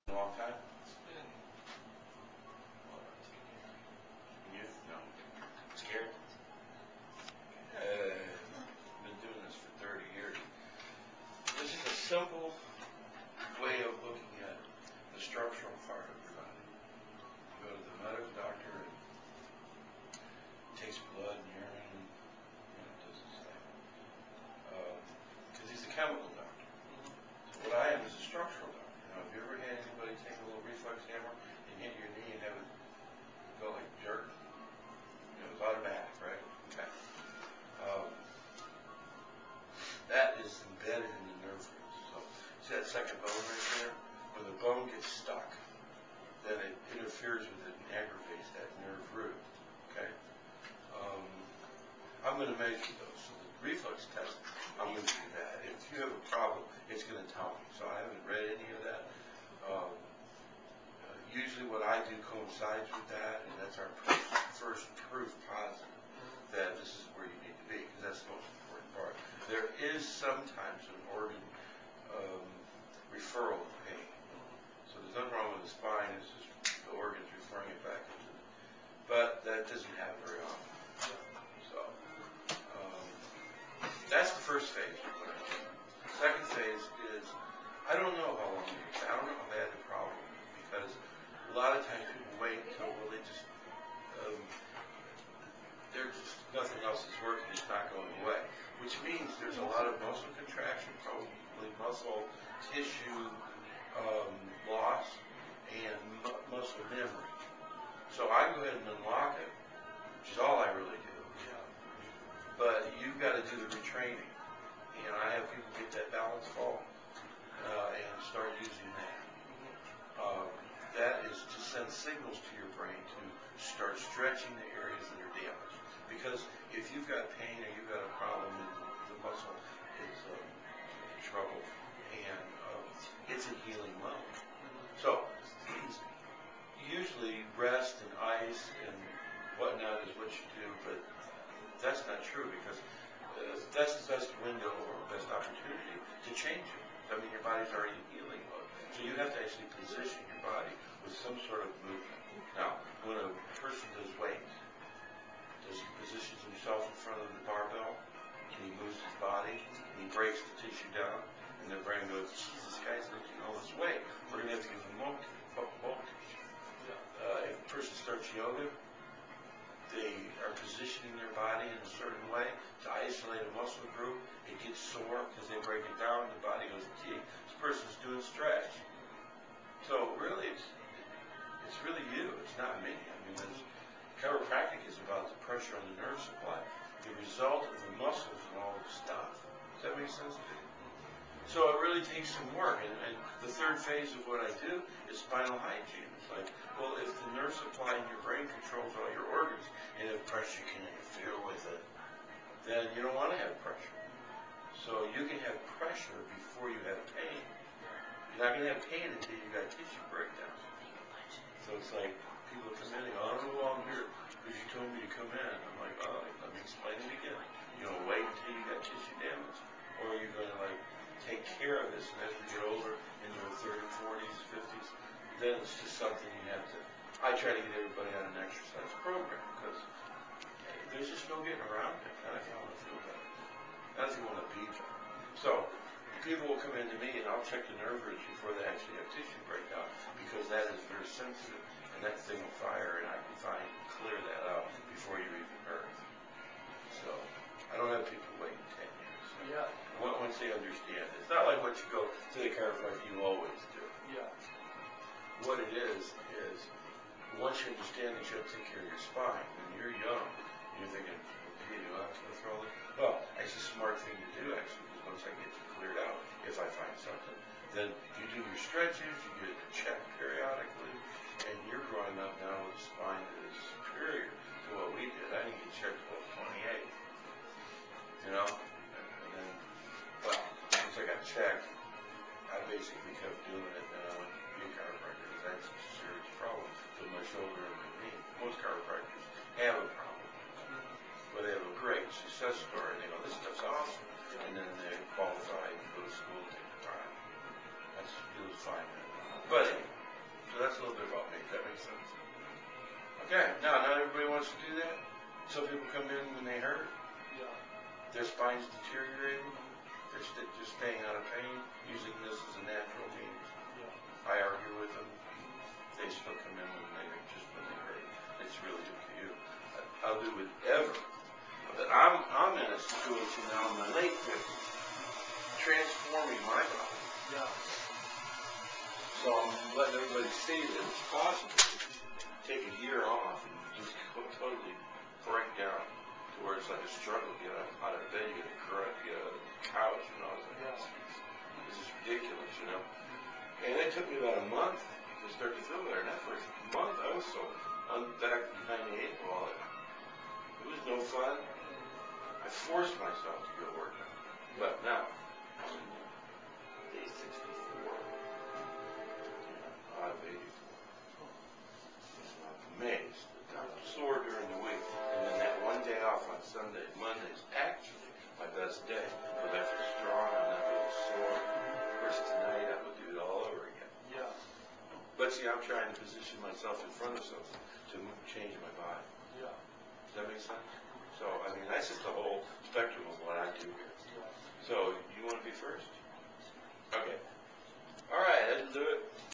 A long time? It's been, You? No. Scared? Been doing this for 30 years. This is a simple way of looking at the structural part of your body. You go to the medical doctor and takes blood and urine and does this thing. Because he's a chemical doctor. So what I am is a structural doctor. Now, have you ever had anybody take a little reflex hammer and hit your knee and have it go like jerk? It's automatic, right? Okay. That is embedded in the nerve roots. So, see that second bone right there? When the bone gets stuck, then it interferes with it and aggravates that nerve root. Okay? I'm going to measure those. So the reflex test, I'm going to do that. If you have a problem, it's going to tell me. So I haven't read any of that. Usually what I do coincides with that, and that's our first proof positive that this is where you need to be, because that's the most important part. There is sometimes an organ referral of pain. So there's nothing wrong with the spine, it's just the organ's referring it back into it. But that doesn't happen very often. So that's the first phase of what I do. The second phase is, I don't know how long it is. I don't know how bad the problem is, because a lot of times people wait until, well, there's just nothing else is working, it's not going away. Which means there's a lot of muscle contraction, probably muscle tissue loss, and muscle memory. So I go ahead and unlock it, which is all I really do. But you've got to do the retraining. And I have people get that balance fall and start using that. That is to send signals to your brain to start stretching the areas that are damaged. Because if you've got pain or you've got a problem and the muscle is in trouble, and it's a healing mode. So usually rest and ice and whatnot is what you do, but that's not true, because that's the best window or best opportunity to change it. I mean, your body's already in healing mode. So you have to actually position your body with some sort of movement. Now, when a person does weights, he positions himself in front of the barbell, and he moves his body, and he breaks the tissue down, and the brain goes, Jesus, guy's lifting all this weight. We're going to have to give him bulk tissue. If a person starts yoga, they are positioning their body in a certain way to isolate a muscle group. It gets sore because they break it down, and the body goes, gee, this person's doing stretch. So really, it's really you. It's not me. I mean, chiropractic is about the pressure on the nerve supply, the result of the muscles and all the stuff. Does that make sense? So it really takes some work. And the third phase of what I do is spinal hygiene. It's like, well, if the nerve supply in your brain controls all your organs, and if pressure can interfere with it, then you don't want to have pressure. So you can have pressure before you have pain. You're not going to have pain until you've got tissue breakdown. So it's like, people come in and go, I don't know why I'm here, because you told me to come in. I'm like, oh, let me explain it again. You don't wait until you got tissue damage, or you're going to take care of this, and as we get older, into the 30s, 40s, 50s, then it's just something you have to, I try to get everybody on an exercise program, because there's just no getting around it. Not if you want to feel better. Not if you want to be better. So, people will come into me, and I'll check the nerve roots before they actually have tissue breakdown, because that is very sensitive, and that thing will fire, and I can clear that out before you're even hurt. So, I don't have people waiting 10 years. yeah. Once they understand it. It's not like what you go to the chiropractor you always do. Yeah. What it is once you understand that you have to take care of your spine, when you're young, you're thinking, okay, do I have to go through all this? Well, it's a smart thing to do, actually, because once I get it cleared out, if I find something, then you do your stretches, you get it checked periodically, and you're growing up now with a spine that is superior to what we did. I didn't get checked till I was 28. You know? And then, well, once I got checked, I basically kept doing it, and I went to be a chiropractor because I had some serious problems with my shoulder and my knee. Most chiropractors have a problem, but they have a great success story. They go, this stuff's awesome. And then they qualify and go to school and take the time. That's, it was fine. But anyway. So that's a little bit about me. Does that make sense? Okay. Now, not everybody wants to do that. Some people come in when they hurt. Yeah. Their spine's deteriorating. They're just staying out of pain, using this as a natural means. Yeah. I argue with them. They still come in when they hurt. It's really up to you. I'll do whatever. But I'm in a situation now in my late 50s, transforming my body. Yeah. So I'm letting everybody see that it's possible to take a year off and just totally break down to where it's like a struggle to get out of bed, you get a correct, get out of the couch, you know. This is ridiculous, you know. And it took me about a month to start to feel better. And that first month, I was so back behind the 8 ball. It was no fun. I forced myself to go work out. But now, day 64, out of 84. I'm amazed. I'm sore during the week. And then that one day off on Sunday, Monday is actually my best day. Because I feel strong, I'm not really sore. Of course, tonight I will do it all over again. Yeah. But see, I'm trying to position myself in front of something to change my body. Yeah. Does that make sense? So, I mean, that's just the whole spectrum of what I do here. Yeah. So, you want to be first? Okay. All right, let's do it.